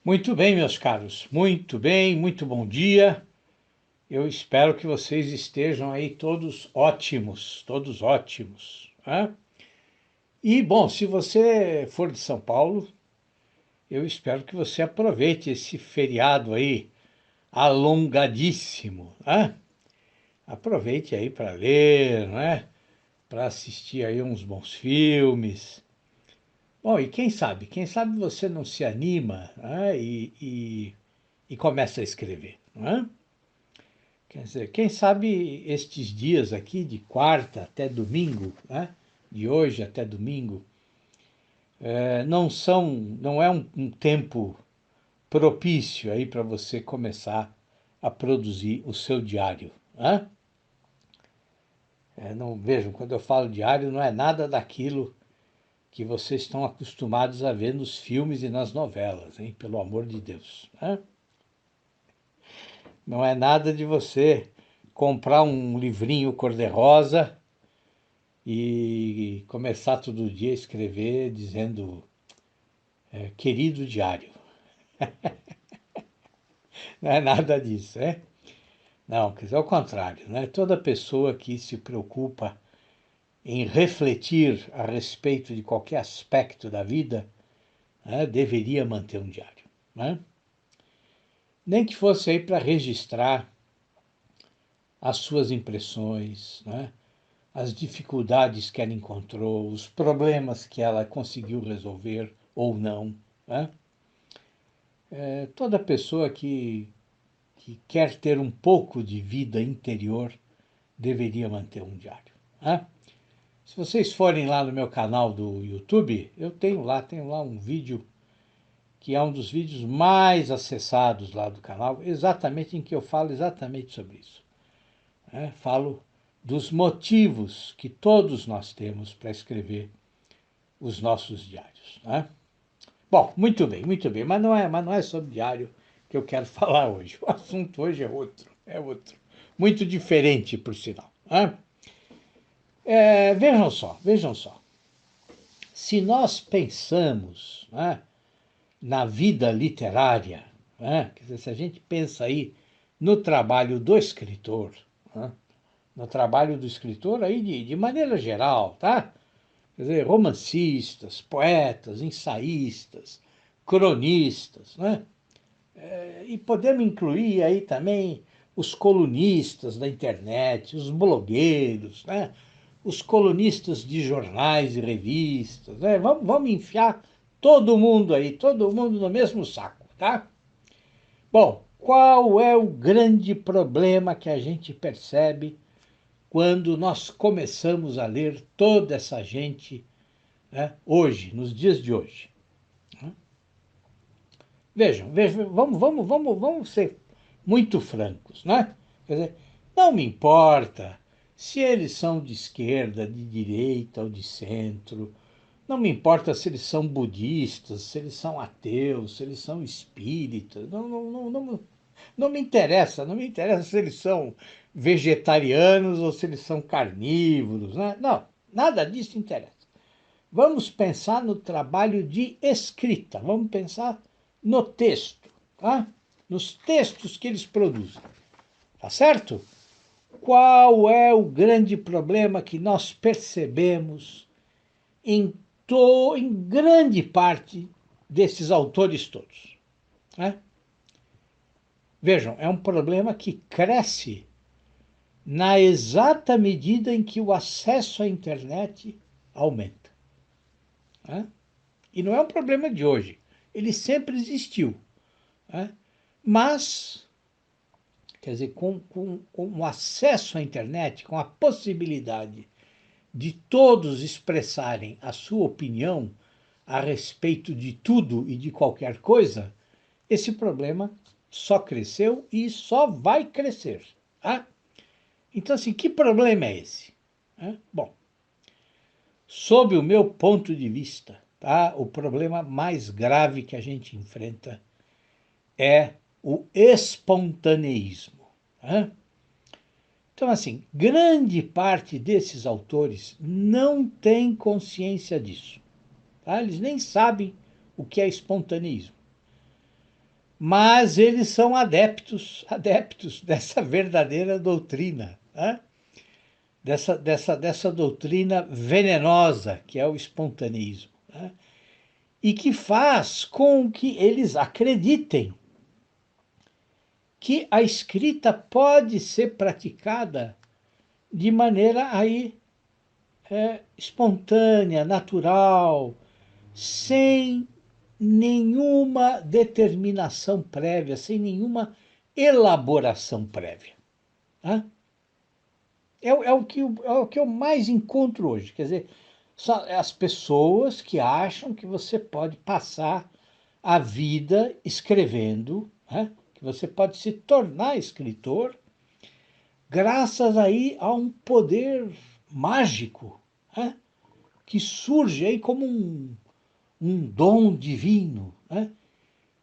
Muito bem, meus caros. Muito bem, muito bom dia. Eu espero que vocês estejam aí todos ótimos, né? E, bom, se você for de São Paulo, eu espero que você aproveite esse feriado aí alongadíssimo, né? Aproveite aí para ler, né? Para assistir aí uns bons filmes. Bom, e quem sabe você não se anima, né? E começa a escrever, não é? Quer dizer, quem sabe estes dias aqui, de quarta até domingo, né? De hoje até domingo, não é um tempo propício aí para você começar a produzir o seu diário, né? Não vejam, quando eu falo diário, não é nada daquilo que vocês estão acostumados a ver nos filmes e nas novelas, hein? Pelo amor de Deus, né? Não é nada de você comprar um livrinho cor-de-rosa e começar todo dia a escrever dizendo querido diário. Não é nada disso, né? Não, quer dizer, ao contrário, né? Toda pessoa que se preocupa em refletir a respeito de qualquer aspecto da vida, né, deveria manter um diário, né? Nem que fosse aí para registrar as suas impressões, né? As dificuldades que ela encontrou, os problemas que ela conseguiu resolver ou não, né? Toda pessoa que quer ter um pouco de vida interior deveria manter um diário, né? Se vocês forem lá no meu canal do YouTube, eu tenho lá um vídeo que é um dos vídeos mais acessados lá do canal, exatamente em que eu falo exatamente sobre isso, né? Falo dos motivos que todos nós temos para escrever os nossos diários, né? Bom, muito bem, mas não é sobre diário que eu quero falar hoje. O assunto hoje é outro, muito diferente, por sinal, né? Vejam só. Se nós pensamos, né, na vida literária, né, quer dizer, se a gente pensa aí no trabalho do escritor, né, no trabalho do escritor aí de maneira geral, tá? Quer dizer, romancistas, poetas, ensaístas, cronistas, né? E podemos incluir aí também os colunistas da internet, os blogueiros, né? Os colunistas de jornais e revistas, né? Vamos enfiar todo mundo no mesmo saco, tá? Bom, qual é o grande problema que a gente percebe quando nós começamos a ler toda essa gente, né, hoje, nos dias de hoje? Vejam, vamos ser muito francos, né? Quer dizer, não me importa se eles são de esquerda, de direita ou de centro, não me importa se eles são budistas, se eles são ateus, se eles são espíritas, não me interessa, não me interessa se eles são vegetarianos ou se eles são carnívoros, né? Não, nada disso interessa. Vamos pensar no trabalho de escrita, vamos pensar no texto, tá? Nos textos que eles produzem, tá certo? Qual é o grande problema que nós percebemos em grande parte desses autores todos, né? Vejam, é um problema que cresce na exata medida em que o acesso à internet aumenta, né? E não é um problema de hoje, ele sempre existiu, né? Mas, quer dizer, com o acesso à internet, com a possibilidade de todos expressarem a sua opinião a respeito de tudo e de qualquer coisa, esse problema só cresceu e só vai crescer, tá? Então, assim, que problema é esse? Bom, sob o meu ponto de vista, tá, o problema mais grave que a gente enfrenta é o espontaneísmo, tá? Então, assim, grande parte desses autores não tem consciência disso, tá? Eles nem sabem o que é espontaneísmo. mas eles são adeptos dessa verdadeira doutrina, né? Dessa doutrina venenosa que é o espontaneísmo, né? E que faz com que eles acreditem que a escrita pode ser praticada de maneira aí espontânea, natural, sem nenhuma determinação prévia, sem nenhuma elaboração prévia. Né? É o que eu mais encontro hoje. Quer dizer, são as pessoas que acham que você pode passar a vida escrevendo, né? Que você pode se tornar escritor, graças aí a um poder mágico, né? Que surge aí como um dom divino, né?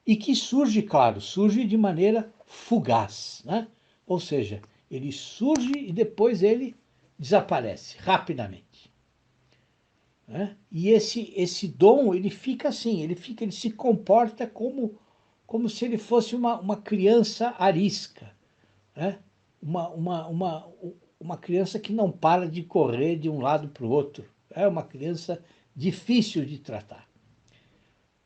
E que surge, claro, surge de maneira fugaz, né? Ou seja, ele surge e depois ele desaparece rapidamente, né? E esse dom, ele fica assim, ele se comporta como se ele fosse uma criança arisca, né? Uma, uma, uma, uma criança que não para de correr de um lado para o outro. É uma criança difícil de tratar.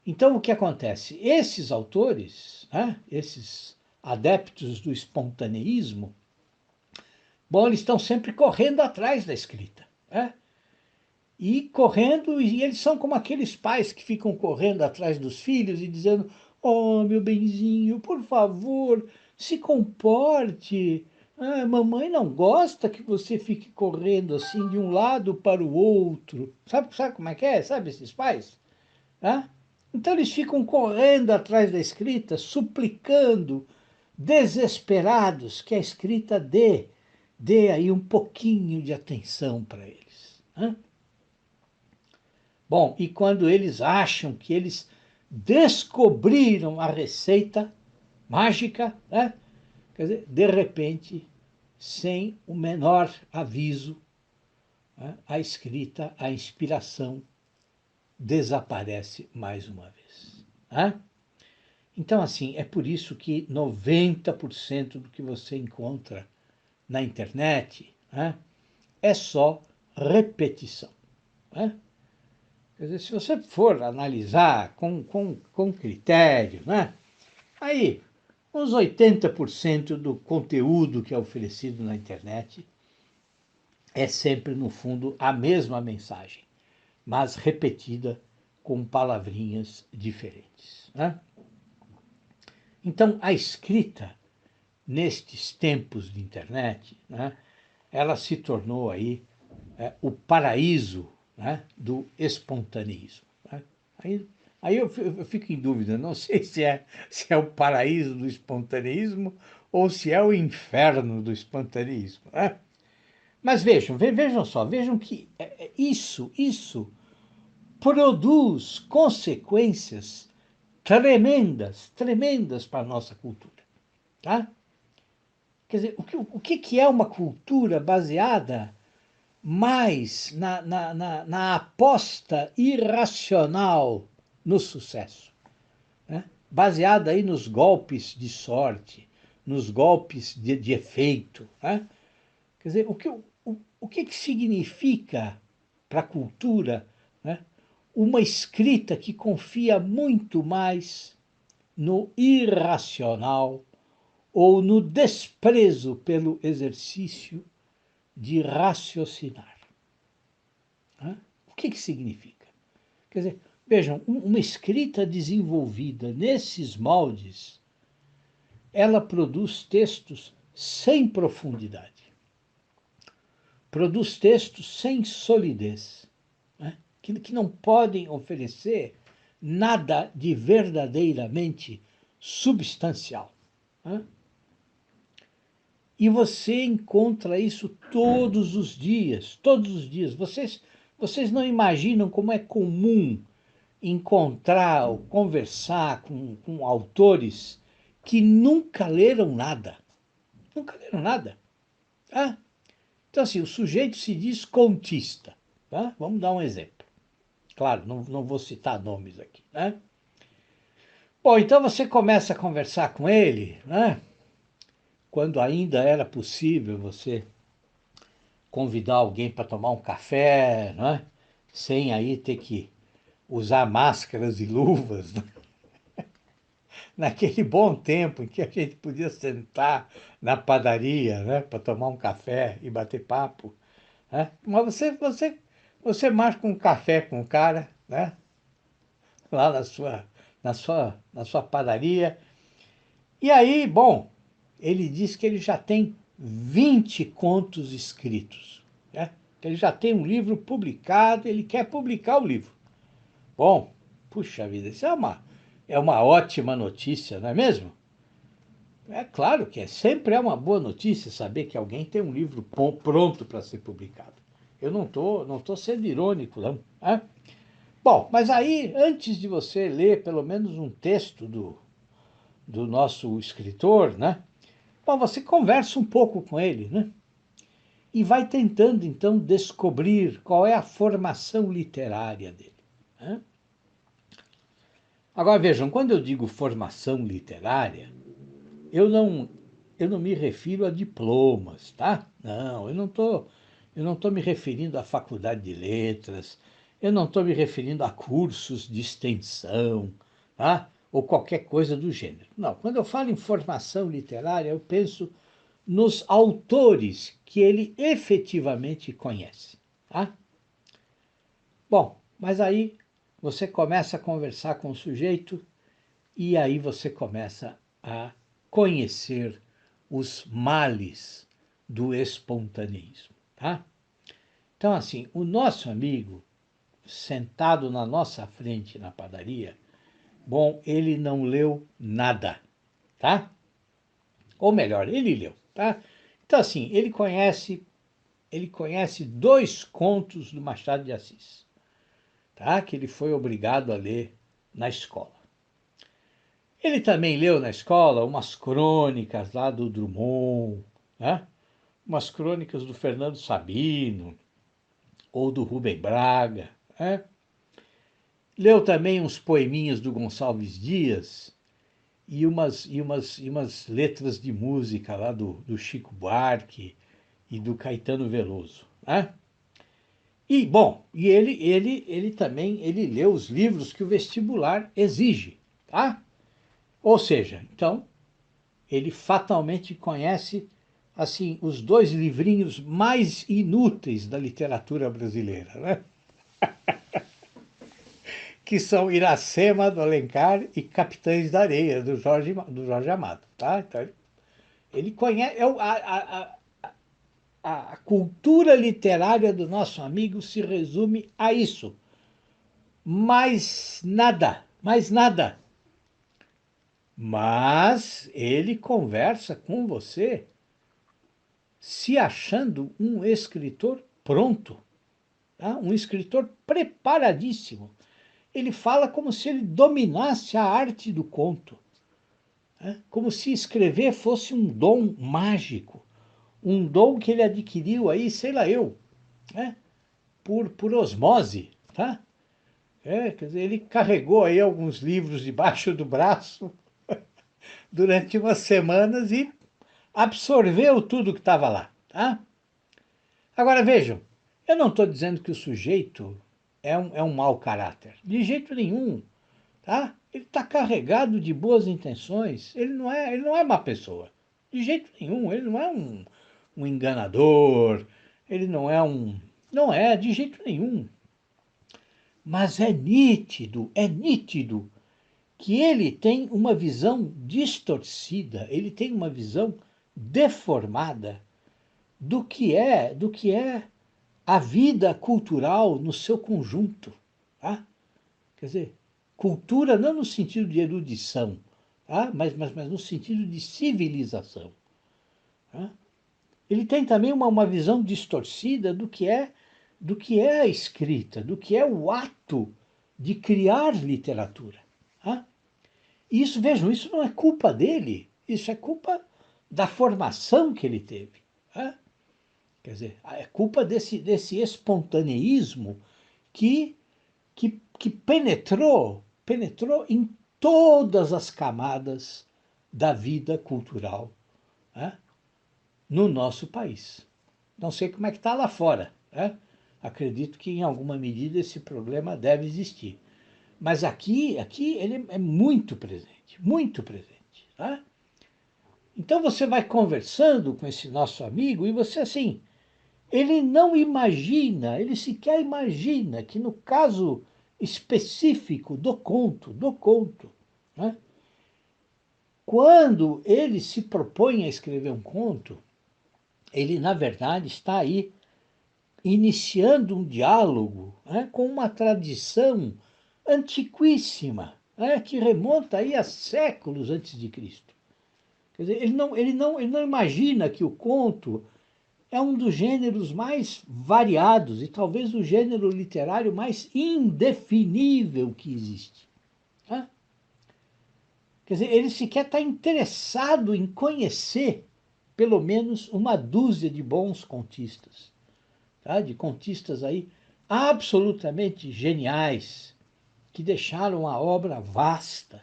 Então, o que acontece? Esses autores, né, esses adeptos do espontaneísmo, bom, eles estão sempre correndo atrás da escrita. Né? E correndo, e eles são como aqueles pais que ficam correndo atrás dos filhos e dizendo: "Oh, meu benzinho, por favor, se comporte. Ah, mamãe não gosta que você fique correndo assim de um lado para o outro." Sabe como é que é? Sabe esses pais? Né? Então eles ficam correndo atrás da escrita, suplicando, desesperados, que a escrita dê aí um pouquinho de atenção para eles. Né? Bom, e quando eles acham que eles descobriram a receita mágica, né? Quer dizer, de repente, sem o menor aviso, né? A escrita, a inspiração desaparece mais uma vez. Né? Então, assim, é por isso que 90% do que você encontra na internet, né, é só repetição. Né? Quer dizer, se você for analisar com critério, né, aí uns 80% do conteúdo que é oferecido na internet é sempre, no fundo, a mesma mensagem, mas repetida com palavrinhas diferentes. Né? Então, a escrita, nestes tempos de internet, né, ela se tornou aí o paraíso, né, do espontaneísmo. Né? Aí, aí eu fico em dúvida, não sei se é o paraíso do espontaneísmo ou se é o inferno do espontaneísmo. Né? Mas vejam só, vejam que isso produz consequências tremendas para a nossa cultura. Tá? Quer dizer, o que é uma cultura baseada mais na aposta irracional no sucesso, né? Baseada aí nos golpes de sorte, nos golpes de efeito. Né? Quer dizer, o que significa para a cultura, né, uma escrita que confia muito mais no irracional ou no desprezo pelo exercício de raciocinar? Né? O que significa? Quer dizer, vejam, uma escrita desenvolvida nesses moldes, ela produz textos sem profundidade, produz textos sem solidez, né? que não podem oferecer nada de verdadeiramente substancial. Né? E você encontra isso todos os dias, todos os dias. Vocês não imaginam como é comum encontrar ou conversar com autores que nunca leram nada. Nunca leram nada. Tá? Então, assim, o sujeito se diz contista. Tá? Vamos dar um exemplo. Claro, não vou citar nomes aqui. Né? Bom, então você começa a conversar com ele, né? Quando ainda era possível você convidar alguém para tomar um café, né? Sem aí ter que usar máscaras e luvas, né? Naquele bom tempo em que a gente podia sentar na padaria, né? Para tomar um café e bater papo, né? Mas você marca um café com o cara, né? Lá na sua padaria. E aí, bom, ele diz que ele já tem 20 contos escritos, né? Ele já tem um livro publicado, ele quer publicar o livro. Bom, puxa vida, isso é uma ótima notícia, não é mesmo? É claro que sempre é uma boa notícia saber que alguém tem um livro pronto para ser publicado. Eu não tô sendo irônico, não. Né? Bom, mas aí, antes de você ler pelo menos um texto do nosso escritor, né? Bom, você conversa um pouco com ele, né? E vai tentando, então, descobrir qual é a formação literária dele. Né? Agora, vejam, quando eu digo formação literária, eu não, eu não me refiro a diplomas, tá? Não, eu não tô me referindo à faculdade de letras, eu não estou me referindo a cursos de extensão, tá? Ou qualquer coisa do gênero. Não, quando eu falo em formação literária, eu penso nos autores que ele efetivamente conhece, tá? Bom, mas aí você começa a conversar com o sujeito e aí você começa a conhecer os males do espontaneísmo, tá? Então, assim, o nosso amigo, sentado na nossa frente na padaria, bom, ele não leu nada, tá? Ou melhor, ele leu, tá? Então, assim, ele conhece dois contos do Machado de Assis, tá? Que ele foi obrigado a ler na escola. Ele também leu na escola umas crônicas lá do Drummond, né? Umas crônicas do Fernando Sabino ou do Rubem Braga, né? Leu também uns poeminhas do Gonçalves Dias e umas letras de música lá do Chico Buarque e do Caetano Veloso, né? E, bom, ele também ele leu os livros que o vestibular exige, tá? Ou seja, então, ele fatalmente conhece assim os dois livrinhos mais inúteis da literatura brasileira, né? Que são Iracema do Alencar e Capitães da Areia do Jorge Amado, tá? Então, ele conhece a cultura literária do nosso amigo se resume a isso. Mais nada, mais nada. Mas ele conversa com você se achando um escritor pronto, tá? Um escritor preparadíssimo. Ele fala como se ele dominasse a arte do conto, né? Como se escrever fosse um dom mágico, um dom que ele adquiriu aí, sei lá eu, né? por osmose, tá? Quer dizer, ele carregou aí alguns livros debaixo do braço durante umas semanas e absorveu tudo que estava lá, tá? Agora vejam, eu não estou dizendo que o sujeito é um mau caráter, de jeito nenhum, tá? Ele está carregado de boas intenções, ele não é má pessoa, de jeito nenhum, ele não é um enganador, ele não é de jeito nenhum, mas é nítido que ele tem uma visão distorcida, ele tem uma visão deformada do que é a vida cultural no seu conjunto, tá? Quer dizer, cultura não no sentido de erudição, tá? mas no sentido de civilização. Tá? Ele tem também uma visão distorcida do que é a escrita, do que é o ato de criar literatura. Tá? E isso, vejam, isso não é culpa dele, isso é culpa da formação que ele teve. Tá? Quer dizer, é culpa desse espontaneísmo que penetrou em todas as camadas da vida cultural, né, no nosso país. Não sei como é que está lá fora, né? Acredito que em alguma medida esse problema deve existir. Mas aqui ele é muito presente, muito presente. Tá? Então você vai conversando com esse nosso amigo e você assim, ele não imagina, ele sequer imagina que no caso específico do conto, né, quando ele se propõe a escrever um conto, ele na verdade está aí iniciando um diálogo, né, com uma tradição antiquíssima, né, que remonta aí a séculos antes de Cristo. Quer dizer, ele não imagina que o conto é um dos gêneros mais variados e talvez o gênero literário mais indefinível que existe. Né? Quer dizer, ele sequer está interessado em conhecer pelo menos uma dúzia de bons contistas, tá? De contistas aí absolutamente geniais, que deixaram a obra vasta,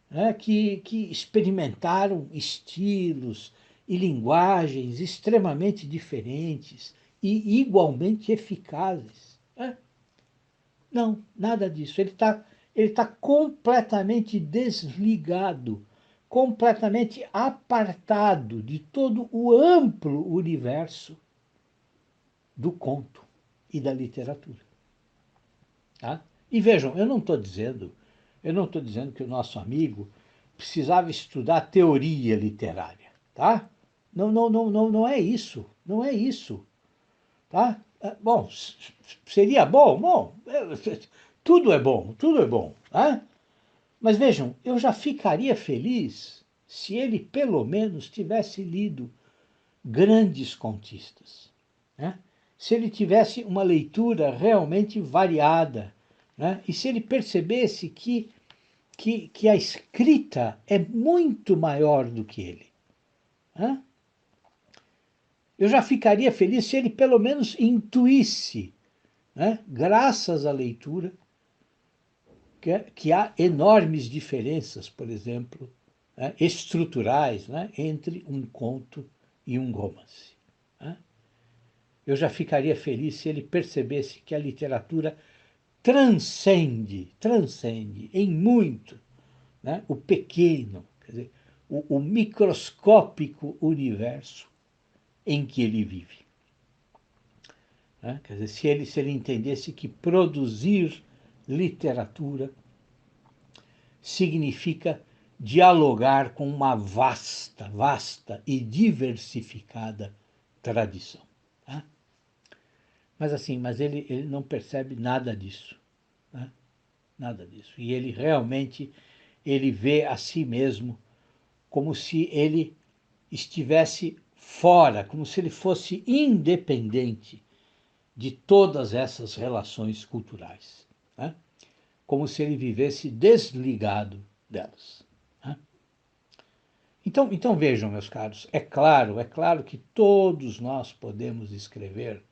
né? que experimentaram estilos e linguagens extremamente diferentes e igualmente eficazes. Né? Não, nada disso. Ele tá completamente desligado, completamente apartado de todo o amplo universo do conto e da literatura. Tá? E vejam, eu não estou dizendo que o nosso amigo precisava estudar teoria literária, tá? Não, não, não, não, não é isso, não é isso, tá? Bom, seria bom, bom, tudo é bom, tá? Mas vejam, eu já ficaria feliz se ele pelo menos tivesse lido grandes contistas, né? Se ele tivesse uma leitura realmente variada, né? E se ele percebesse que a escrita é muito maior do que ele. Né? Eu já ficaria feliz se ele pelo menos intuísse, né, graças à leitura, que há enormes diferenças, por exemplo, né, estruturais, né, entre um conto e um romance. Né? Eu já ficaria feliz se ele percebesse que a literatura transcende em muito, né, o pequeno, quer dizer, o microscópico universo em que ele vive. Né? Quer dizer, se ele entendesse que produzir literatura significa dialogar com uma vasta e diversificada tradição. Tá? Mas ele não percebe nada disso. Né? Nada disso. E ele realmente ele vê a si mesmo como se ele estivesse fora, como se ele fosse independente de todas essas relações culturais, né? Como se ele vivesse desligado delas. Né? Então vejam, meus caros, é claro que todos nós podemos escrever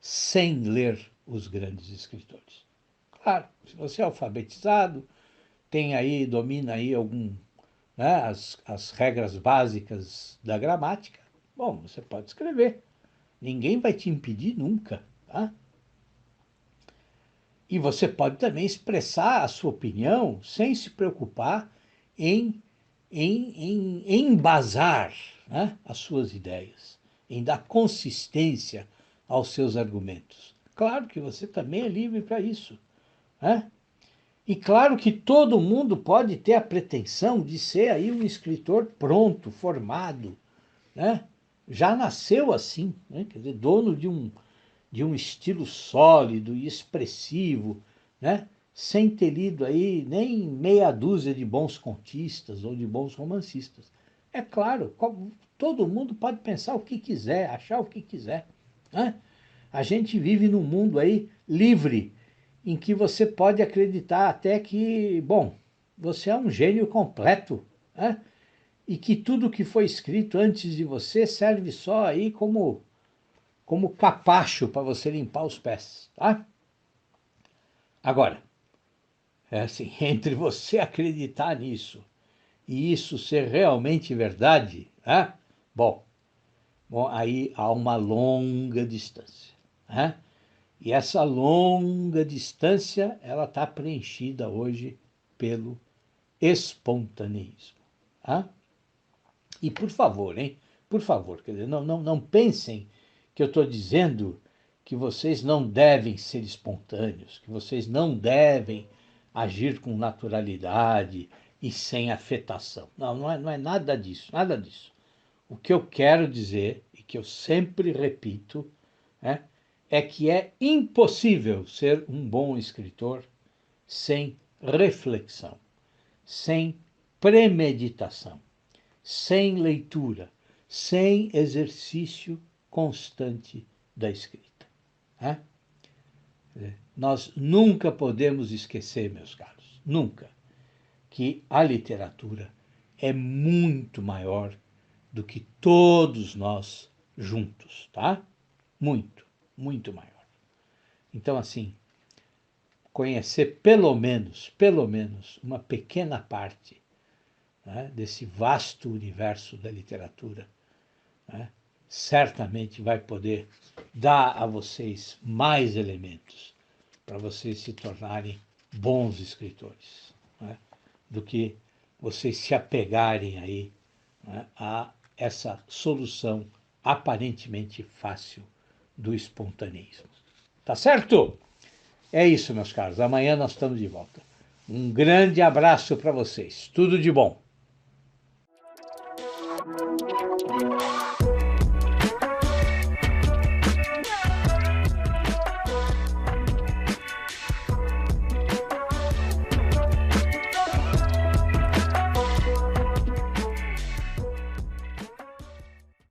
sem ler os grandes escritores. Claro, se você é alfabetizado, domina aí né, as regras básicas da gramática, bom, você pode escrever. Ninguém vai te impedir nunca. Tá? E você pode também expressar a sua opinião sem se preocupar em, em embasar, né, as suas ideias, em dar consistência aos seus argumentos. Claro que você também é livre para isso. Né? E claro que todo mundo pode ter a pretensão de ser aí um escritor pronto, formado, né? Já nasceu assim, né? Quer dizer, dono de um estilo sólido e expressivo, né? Sem ter lido aí nem meia dúzia de bons contistas ou de bons romancistas. É claro, todo mundo pode pensar o que quiser, achar o que quiser. Né? A gente vive num mundo aí livre, em que você pode acreditar até que, bom, você é um gênio completo, né? E que tudo que foi escrito antes de você serve só aí como capacho para você limpar os pés, tá? Agora, É assim, entre você acreditar nisso e isso ser realmente verdade, né? Bom, aí há uma longa distância, né? E essa longa distância, ela está preenchida hoje pelo espontaneísmo. Tá? E por favor, hein? Por favor, quer dizer, não pensem que eu estou dizendo que vocês não devem ser espontâneos, que vocês não devem agir com naturalidade e sem afetação. Não é nada disso, nada disso. O que eu quero dizer, e que eu sempre repito, né, é que é impossível ser um bom escritor sem reflexão, sem premeditação, sem leitura, sem exercício constante da escrita. Né? Nós nunca podemos esquecer, meus caros, nunca, que a literatura é muito maior do que todos nós juntos, tá? Muito, muito maior. Então, assim, conhecer pelo menos, uma pequena parte, né, desse vasto universo da literatura, né, certamente vai poder dar a vocês mais elementos para vocês se tornarem bons escritores, né, do que vocês se apegarem aí, né, a essa solução aparentemente fácil do espontaneísmo. Tá certo? É isso, meus caros. Amanhã nós estamos de volta. Um grande abraço para vocês. Tudo de bom.